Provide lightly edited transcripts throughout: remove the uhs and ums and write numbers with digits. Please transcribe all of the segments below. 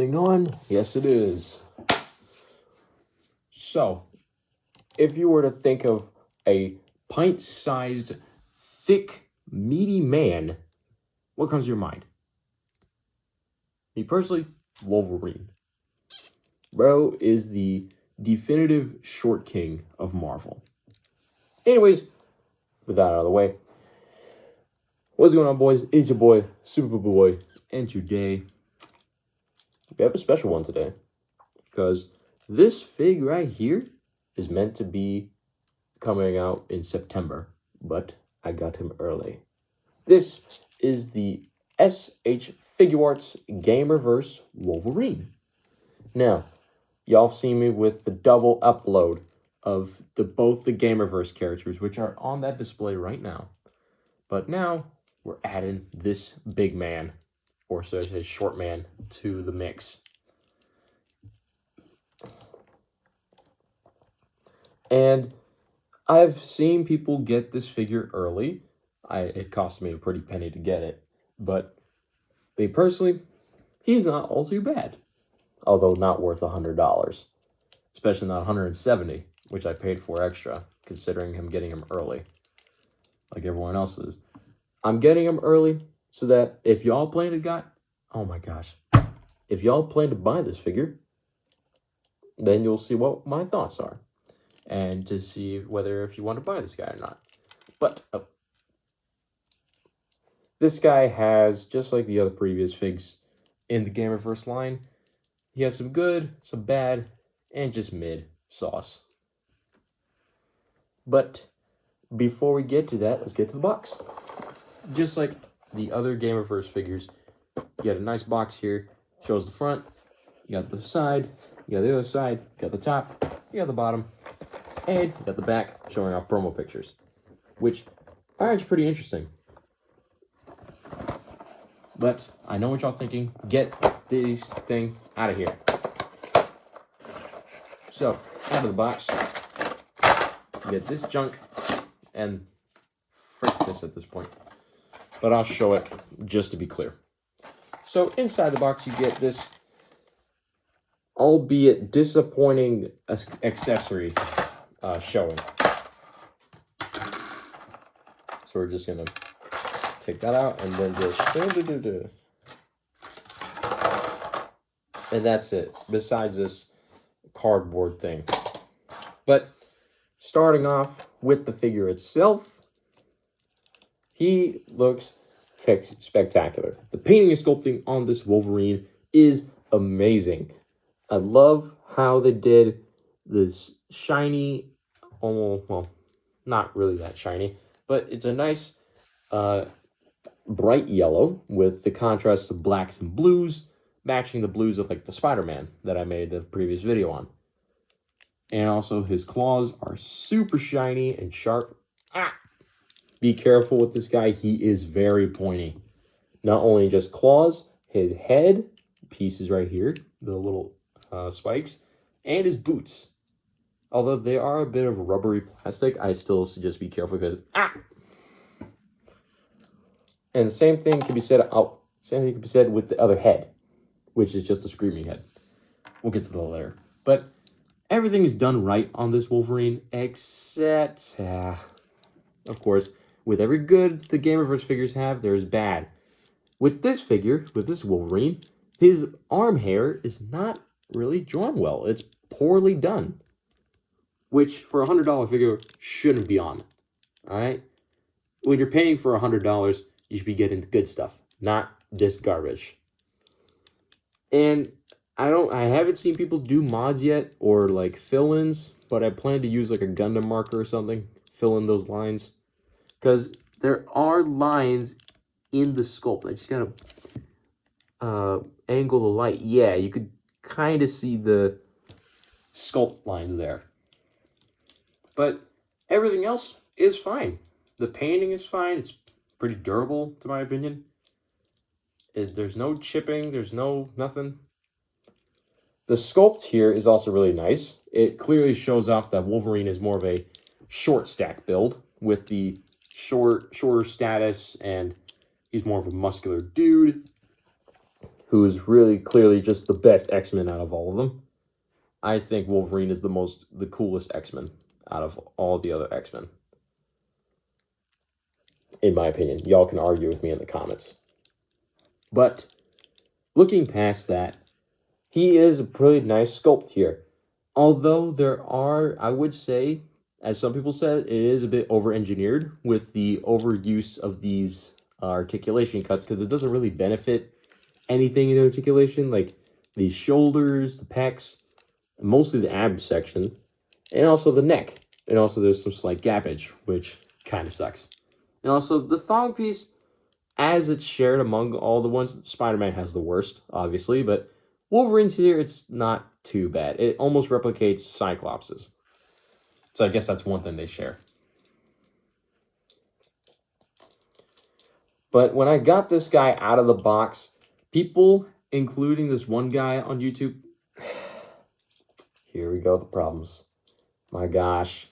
Thing on? Yes, it is. So, if you were to think of a pint-sized, thick, meaty man, what comes to your mind? Me personally, Wolverine. Bro is the definitive short king of Marvel. Anyways, with that out of the way, what's going on, boys? It's your boy, Superboy, and today we have a special one today because this fig right here is meant to be coming out in September, but I got him early. This is the SH Figuarts Gamerverse Wolverine. Now, y'all have seen me with the double upload of both the Gamerverse characters, which are on that display right now. But now we're adding this big man, or so to say short man, to the mix. And I've seen people get this figure early. It cost me a pretty penny to get it. But me personally, he's not all too bad. Although not worth $100. Especially not $170, which I paid for extra, considering getting him early. Like everyone else is. I'm getting him early so that if y'all plan to oh my gosh. If y'all plan to buy this figure, then you'll see what my thoughts are. And to see whether if you want to buy this guy or not. But this guy has, just like the other previous figs in the Gamerverse line, he has some good, some bad, and just mid sauce. But before we get to that, let's get to the box. Just like the other Gamerverse figures, you got a nice box here. Shows the front, you got the side, you got the other side, you got the top, you got the bottom, and you got the back showing off promo pictures, which are actually pretty interesting. But I know what y'all thinking. Get this thing out of here. So, out of the box, you get this junk, and frick this at this point. But I'll show it just to be clear. So, inside the box, you get this, albeit disappointing accessory showing. So we're just gonna take that out and then just and that's it, besides this cardboard thing. But starting off with the figure itself, he looks spectacular. The painting and sculpting on this Wolverine is amazing. I love how they did this shiny, almost, well, not really that shiny, but it's a nice bright yellow with the contrast of blacks and blues, matching the blues of like the Spider-Man that I made the previous video on. And also his claws are super shiny and sharp. Be careful with this guy, he is very pointy. Not only just claws, his head, pieces right here, the little spikes, and his boots. Although they are a bit of rubbery plastic, I still suggest be careful because And the same thing can be said with the other head, which is just a screaming head. We'll get to that later. But everything is done right on this Wolverine, except, of course, with every good the Gamerverse figures have, there's bad. With this figure, with this Wolverine, his arm hair is not really drawn well. It's poorly done, which for a $100 figure shouldn't be on. All right? When you're paying for $100, you should be getting the good stuff, not this garbage. And I haven't seen people do mods yet or like fill-ins, but I plan to use like a Gundam marker or something, fill in those lines, because there are lines in the sculpt. I just gotta angle the light. Yeah, you could kind of see the sculpt lines there. But everything else is fine. The painting is fine. It's pretty durable, to my opinion. There's no chipping. There's nothing. The sculpt here is also really nice. It clearly shows off that Wolverine is more of a short stack build with the shorter status, and he's more of a muscular dude. who's really clearly just the best X-Men out of all of them. I think Wolverine is the coolest X-Men out of all the other X-Men. In my opinion. Y'all can argue with me in the comments. But looking past that, he is a pretty nice sculpt here. Although there are, I would say, as some people said, it is a bit over-engineered with the overuse of these articulation cuts, because it doesn't really benefit anything in the articulation, like the shoulders, the pecs, mostly the ab section, and also the neck. And also there's some slight gappage, which kind of sucks. And also the thong piece, as it's shared among all the ones, Spider-Man has the worst, obviously, but Wolverine's here, it's not too bad. It almost replicates Cyclops's. So I guess that's one thing they share. But when I got this guy out of the box, people, including this one guy on YouTube, here we go, the problems. My gosh.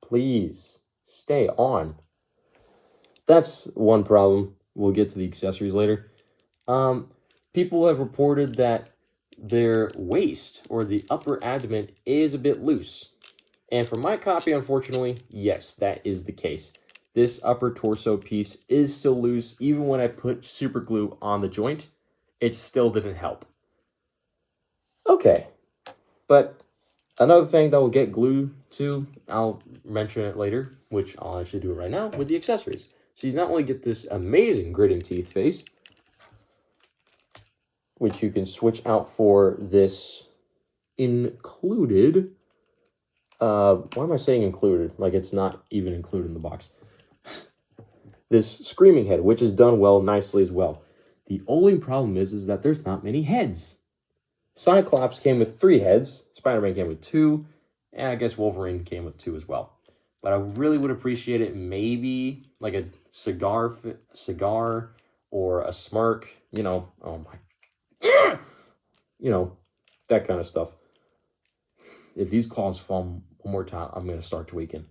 Please, stay on. That's one problem. We'll get to the accessories later. People have reported that their waist or the upper abdomen is a bit loose. And for my copy, unfortunately, yes, that is the case. This upper torso piece is still loose. Even when I put super glue on the joint, it still didn't help. Okay, but another thing that will get glued to, I'll mention it later, which I'll actually do it right now with the accessories. So you not only get this amazing gritting teeth face, which you can switch out for this included, why am I saying included? Like it's not even included in the box. This screaming head, which is done well, nicely as well. The only problem is that there's not many heads. Cyclops came with 3 heads, Spider-Man came with 2, and I guess Wolverine came with 2 as well. But I really would appreciate it maybe like a cigar or a smirk, you know, oh my, you know, that kind of stuff. If these claws fall one more time, I'm going to start tweaking.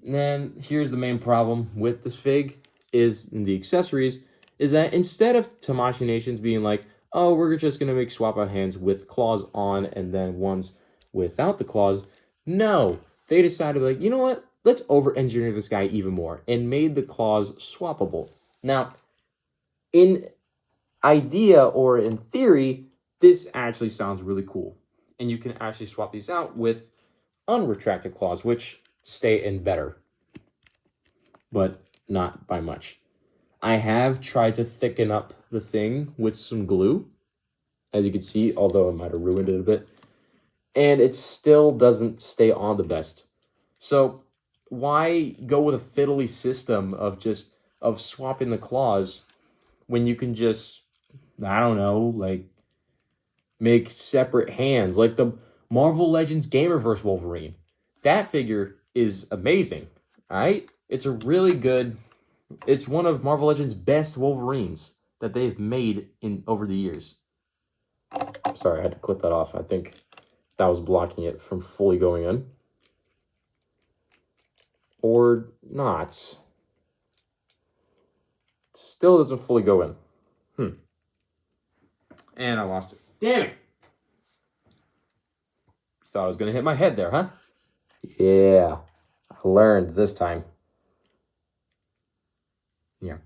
And then here's the main problem with this fig is in the accessories, is that instead of Tamashii Nations being like, oh, we're just going to make swap out hands with claws on and then ones without the claws, no, they decided like, you know what, let's over-engineer this guy even more and made the claws swappable. Now, in idea or in theory, this actually sounds really cool. And you can actually swap these out with unretracted claws, which stay in better, but not by much. I have tried to thicken up the thing with some glue, as you can see, although I might have ruined it a bit, and it still doesn't stay on the best. So why go with a fiddly system of swapping the claws when you can just, I don't know, like make separate hands, like the Marvel Legends Gamerverse Wolverine. That figure is amazing, right? It's a really good, it's one of Marvel Legends' best Wolverines that they've made in over the years. Sorry, I had to clip that off. I think that was blocking it from fully going in. Or not. Still doesn't fully go in. And I lost it. Damn it! Thought I was going to hit my head there, huh? Yeah, I learned this time. Yeah,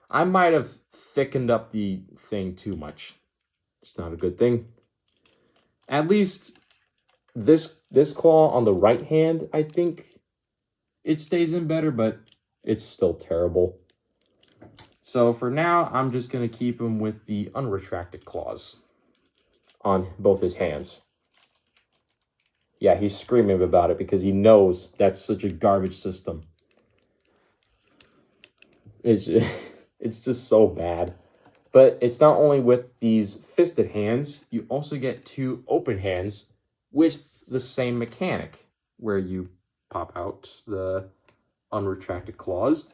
I might have thickened up the thing too much. It's not a good thing. At least this claw on the right hand, I think it stays in better, but it's still terrible. So for now, I'm just going to keep him with the unretracted claws on both his hands. Yeah, he's screaming about it because he knows that's such a garbage system. It's just so bad. But it's not only with these fisted hands, you also get 2 open hands with the same mechanic, where you pop out the unretracted claws.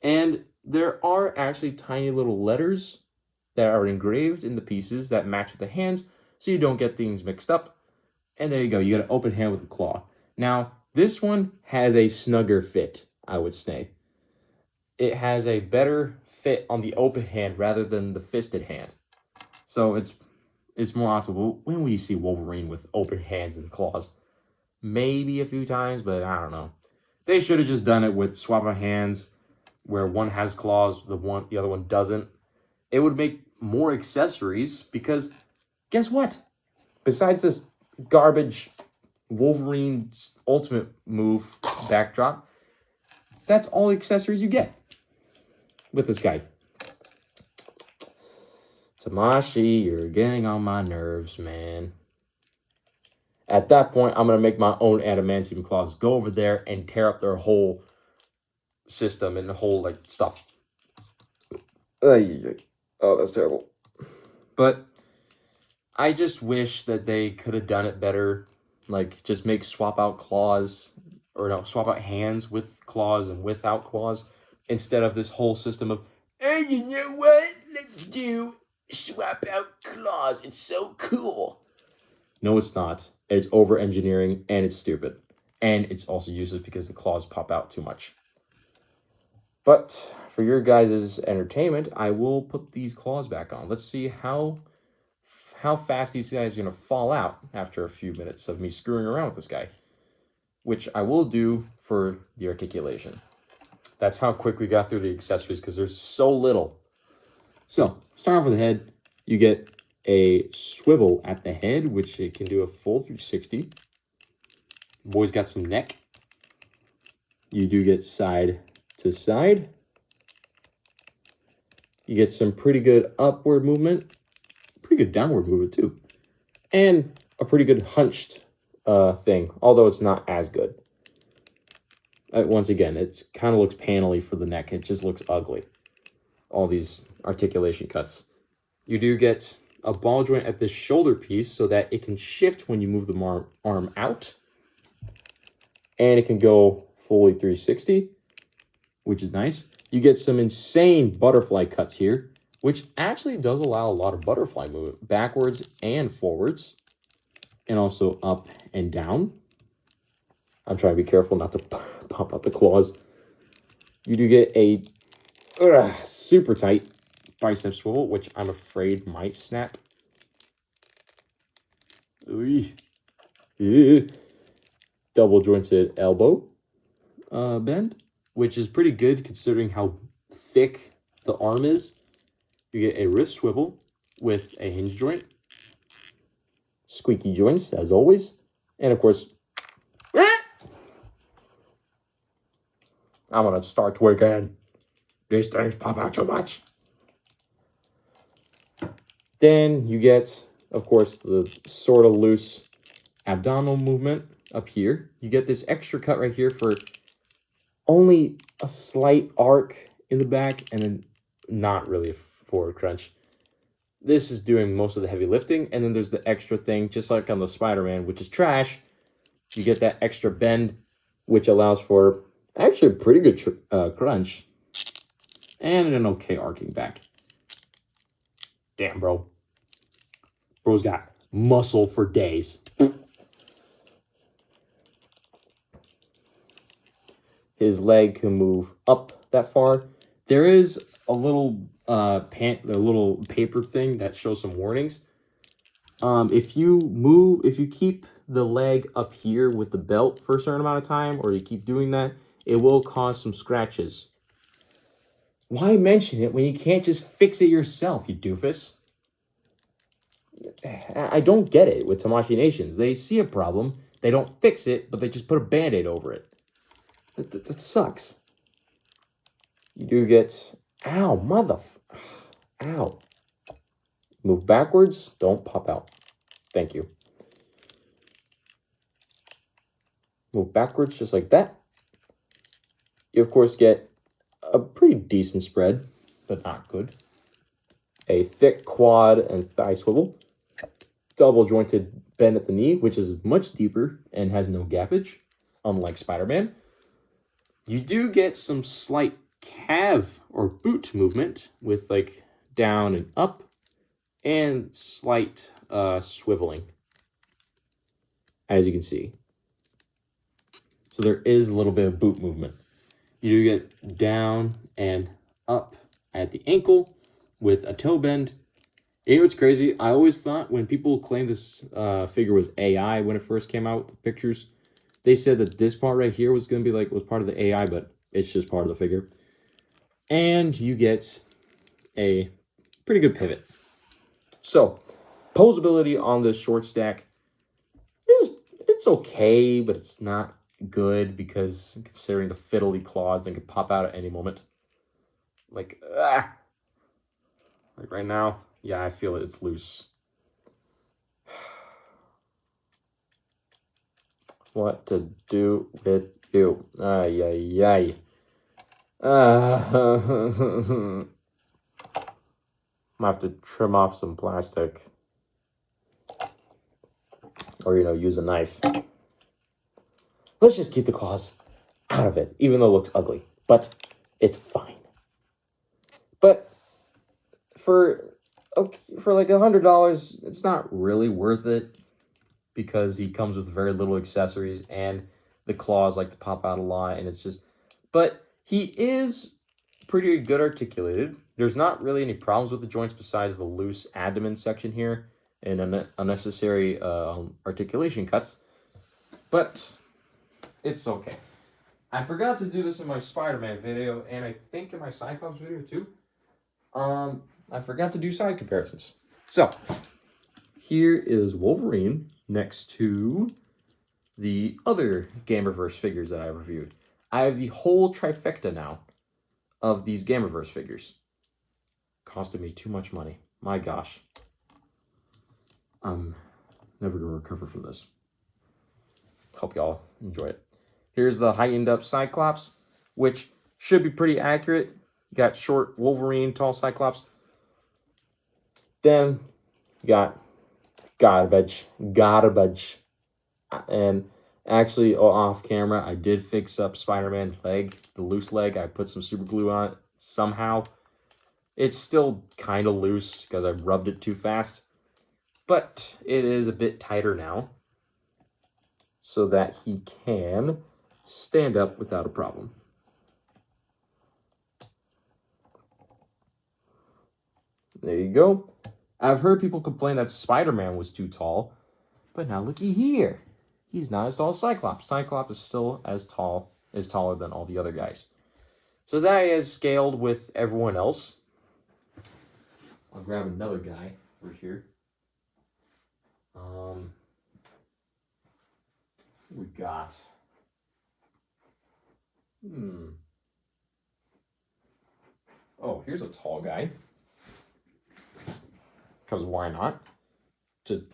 And there are actually tiny little letters that are engraved in the pieces that match with the hands, so you don't get things mixed up. And there you go, you got an open hand with a claw. Now, this one has a snugger fit, I would say. It has a better fit on the open hand rather than the fisted hand. So it's more optimal. When will you see Wolverine with open hands and claws? Maybe a few times, but I don't know. They should have just done it with swap of hands, where one has claws, the other one doesn't. It would make more accessories because guess what? Besides this garbage Wolverine's ultimate move backdrop, that's all the accessories you get with this guy. Tamashi, you're getting on my nerves, man. At that point, I'm going to make my own adamantium claws. Go over there and tear up their whole system and the whole, like, stuff. Oh, that's terrible. But I just wish that they could have done it better. Like, just make swap out claws, or no, swap out hands with claws and without claws, instead of this whole system of, hey, you know what? Let's do swap out claws. It's so cool. No, it's not. It's over engineering and it's stupid. And it's also useless because the claws pop out too much. But for your guys' entertainment, I will put these claws back on. Let's see how fast these guys are going to fall out after a few minutes of me screwing around with this guy, which I will do for the articulation. That's how quick we got through the accessories because there's so little. So, start off with the head. You get a swivel at the head, which it can do a full 360. Boy's got some neck. You do get side to side. You get some pretty good upward movement. Pretty good downward movement too. And a pretty good hunched thing, although it's not as good. Once again, it kind of looks panely for the neck. It just looks ugly. All these articulation cuts. You do get a ball joint at the shoulder piece so that it can shift when you move the arm out. And it can go fully 360, which is nice. You get some insane butterfly cuts here, which actually does allow a lot of butterfly movement, backwards and forwards, and also up and down. I'm trying to be careful not to pop out the claws. You do get a super tight bicep swivel, which I'm afraid might snap. Double jointed elbow bend, which is pretty good considering how thick the arm is. You get a wrist swivel with a hinge joint, squeaky joints as always, and of course, I'm gonna start twerking. These things pop out too much. Then you get, of course, the sort of loose abdominal movement up here. You get this extra cut right here for only a slight arc in the back and then not really a forward crunch. This is doing most of the heavy lifting, and then there's the extra thing, just like on the Spider-Man, which is trash. You get that extra bend, which allows for actually a pretty good crunch and an okay arcing back. Damn, bro. Bro's got muscle for days. His leg can move up that far. There is a little paper thing that shows some warnings. If you keep the leg up here with the belt for a certain amount of time, or you keep doing that, it will cause some scratches. Why mention it when you can't just fix it yourself, you doofus? I don't get it with Tamashii Nations. They see a problem, they don't fix it, but they just put a Band-Aid over it. That sucks. You do get... Ow, Ow. Move backwards, don't pop out. Thank you. Move backwards just like that. You, of course, get a pretty decent spread, but not good. A thick quad and thigh swivel. Double jointed bend at the knee, which is much deeper and has no gappage, unlike Spider-Man. You do get some slight calf or boot movement with like down and up and slight swiveling, as you can see. So there is a little bit of boot movement. You do get down and up at the ankle with a toe bend. And you know what's crazy? I always thought when people claimed this figure was AI when it first came out with the pictures, they said that this part right here was going to be like, was part of the AI, but it's just part of the figure. And you get a pretty good pivot. So, posability on this short stack it's okay, but it's not good because considering the fiddly claws, they could pop out at any moment. Like right now, yeah, I feel it's loose. What to do with you? Ay, ay, ay. I'm gonna have to trim off some plastic. Or, use a knife. Let's just keep the claws out of it, even though it looks ugly. But it's fine. But for like $100, it's not really worth it because he comes with very little accessories and the claws like to pop out a lot, and it's just. But he is pretty good articulated. There's not really any problems with the joints besides the loose abdomen section here and unnecessary articulation cuts, but it's okay. I forgot to do this in my Spider-Man video, and I think in my Cyclops video too. I forgot to do size comparisons. So, here is Wolverine next to the other Gamerverse figures that I reviewed. I have the whole trifecta now of these Gamerverse figures. Costed me too much money. My gosh. I'm never going to recover from this. Hope y'all enjoy it. Here's the heightened up Cyclops, which should be pretty accurate. You got short Wolverine, tall Cyclops. Then you got garbage. And actually, off camera, I did fix up Spider-Man's leg, the loose leg. I put some super glue on it somehow. It's still kind of loose because I rubbed it too fast. But it is a bit tighter now so that he can stand up without a problem. There you go. I've heard people complain that Spider-Man was too tall, but now looky here. He's not as tall as Cyclops. Cyclops is still taller than all the other guys. So that is scaled with everyone else. I'll grab another guy over here. We got oh, here's a tall guy. Because why not? To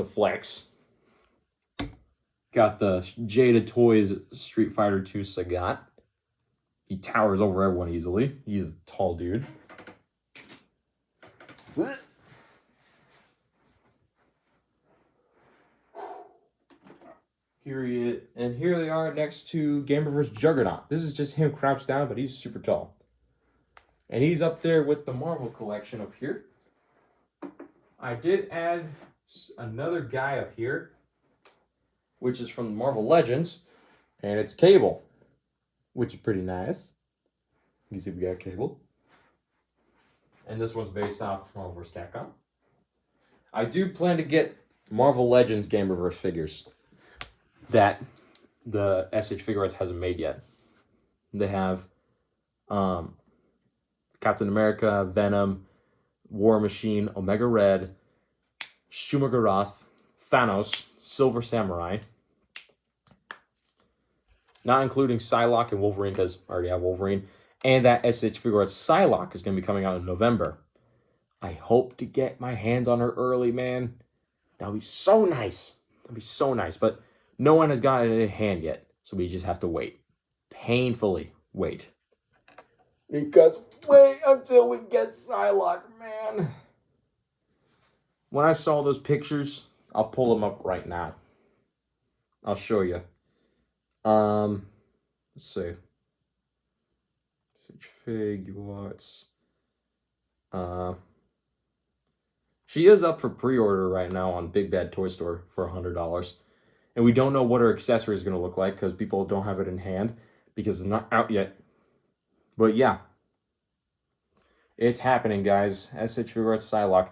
flex. Got the Jada Toys Street Fighter 2 Sagat. He towers over everyone easily. He's a tall dude. Period. And here they are next to Gamerverse Juggernaut. This is just him crouched down, but he's super tall. And he's up there with the Marvel collection up here. I did add another guy up here, which is from Marvel Legends, and it's Cable, which is pretty nice. You see we got Cable. And this one's based off Marvel vs. Capcom. I do plan to get Marvel Legends Gamerverse figures that the SH Figuarts hasn't made yet. They have Captain America, Venom, War Machine, Omega Red, Shuma-Gorath, Thanos, Silver Samurai. Not including Psylocke and Wolverine, because I already have Wolverine. And that SH Figuarts Psylocke is going to be coming out in November. I hope to get my hands on her early, man. That would be so nice. That would be so nice. But no one has gotten it in hand yet. So we just have to wait. Painfully wait. Because wait until we get Psylocke, man. When I saw those pictures, I'll pull them up right now. I'll show you. Let's see. Figuarts. She is up for pre-order right now on Big Bad Toy Store for $100. And we don't know what her accessory is going to look like because people don't have it in hand because it's not out yet. But yeah. It's happening, guys. SH Figuarts Psylocke.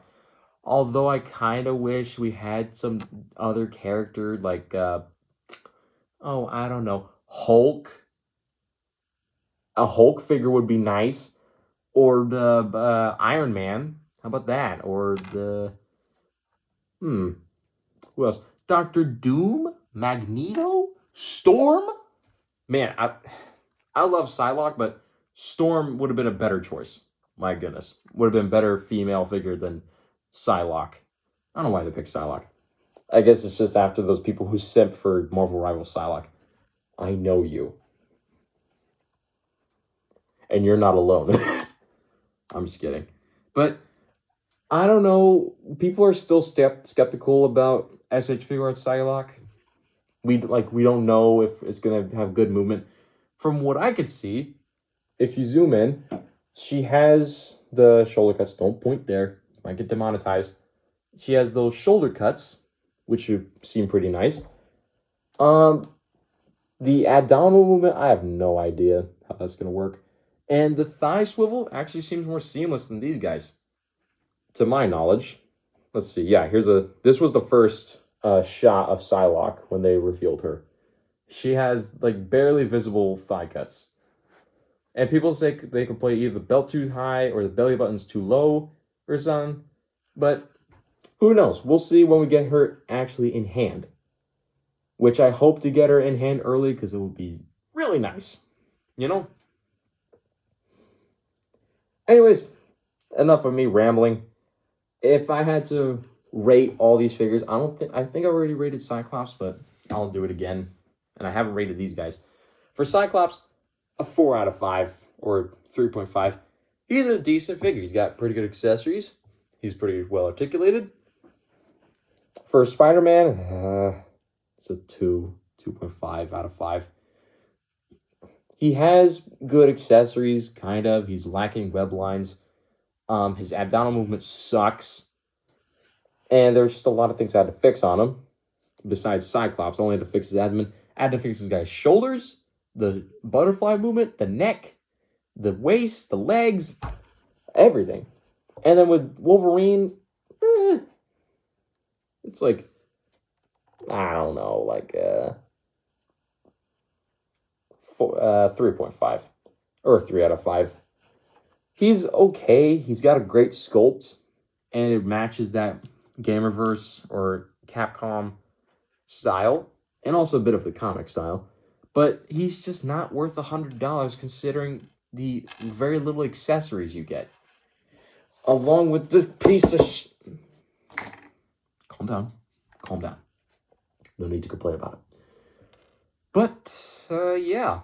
Although I kind of wish we had some other character like, oh, I don't know, Hulk. A Hulk figure would be nice. Or the Iron Man. How about that? Or the, who else? Dr. Doom? Magneto? Storm? Man, I love Psylocke, but Storm would have been a better choice. My goodness. Would have been a better female figure than Psylocke. I don't know why they picked Psylocke. I guess it's just after those people who simp for Marvel Rival Psylocke. I know you. And you're not alone. I'm just kidding. But I don't know. People are still skeptical about SH Figuarts Psylocke. We don't know if it's going to have good movement. From what I could see, if you zoom in, she has the shoulder cuts. Don't point there. Might get demonetized. She has those shoulder cuts, which seem pretty nice. The abdominal movement, I have no idea how that's going to work. And the thigh swivel actually seems more seamless than these guys, to my knowledge. Let's see. Yeah, this was the first shot of Psylocke when they revealed her. She has like barely visible thigh cuts. And people say they can play either the belt too high or the belly button's too low or something. But who knows? We'll see when we get her actually in hand. Which I hope to get her in hand early because it would be really nice. You know? Anyways, enough of me rambling. If I had to rate all these figures, I think I already rated Cyclops, but I'll do it again. And I haven't rated these guys. For Cyclops, a 4 out of 5 or 3.5. He's a decent figure. He's got pretty good accessories. He's pretty well articulated. For Spider-Man, it's a 2.5 out of 5. He has good accessories, kind of. He's lacking web lines. His abdominal movement sucks. And there's just a lot of things I had to fix on him. Besides Cyclops, I only had to fix his abdomen. I had to fix this guy's shoulders, the butterfly movement, the neck, the waist, the legs, everything. And then with Wolverine, it's like, I don't know, like 3.5 or 3 out of 5. He's okay. He's got a great sculpt, and it matches that gamerverse or Capcom style, and also a bit of the comic style. But he's just not worth $100 considering the very little accessories you get. Along with this piece of Calm down. Calm down. No need to complain about it. But, yeah.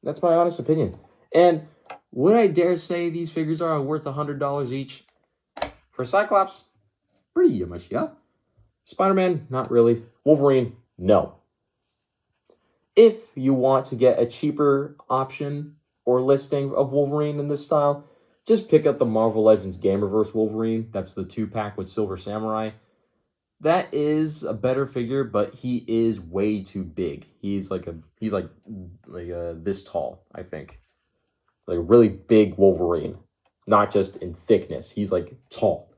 That's my honest opinion. And would I dare say these figures are worth $100 each? For Cyclops, pretty much, yeah. Spider-Man, not really. Wolverine, no. If you want to get a cheaper option or listing of Wolverine in this style, just pick up the Marvel Legends Gamerverse Wolverine. That's the 2-pack with Silver Samurai. That is a better figure, but he is way too big. He's like this tall, I think. Like a really big Wolverine. Not just in thickness. He's like tall.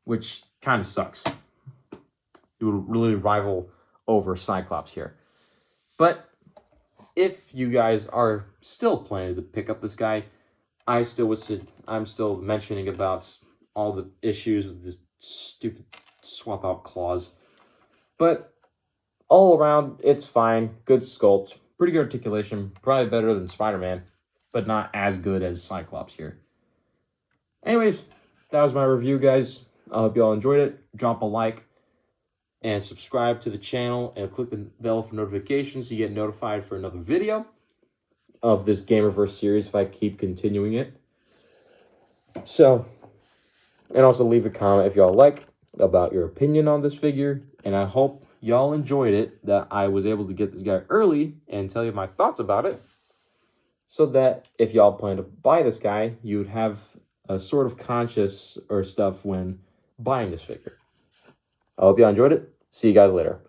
Which kind of sucks. It would really rival over Cyclops here. But if you guys are still planning to pick up this guy, I'm still mentioning about all the issues with this stupid swap out claws. But all around, it's fine. Good sculpt. Pretty good articulation. Probably better than Spider-Man, but not as good as Cyclops here. Anyways, that was my review, guys. I hope you all enjoyed it. Drop a like and subscribe to the channel and click the bell for notifications so you get notified for another video of this Gamerverse series if I keep continuing it. So, and also leave a comment if y'all like about your opinion on this figure. And I hope y'all enjoyed it, that I was able to get this guy early and tell you my thoughts about it. So that if y'all plan to buy this guy, you would have a sort of conscious or stuff when buying this figure. I hope y'all enjoyed it. See you guys later.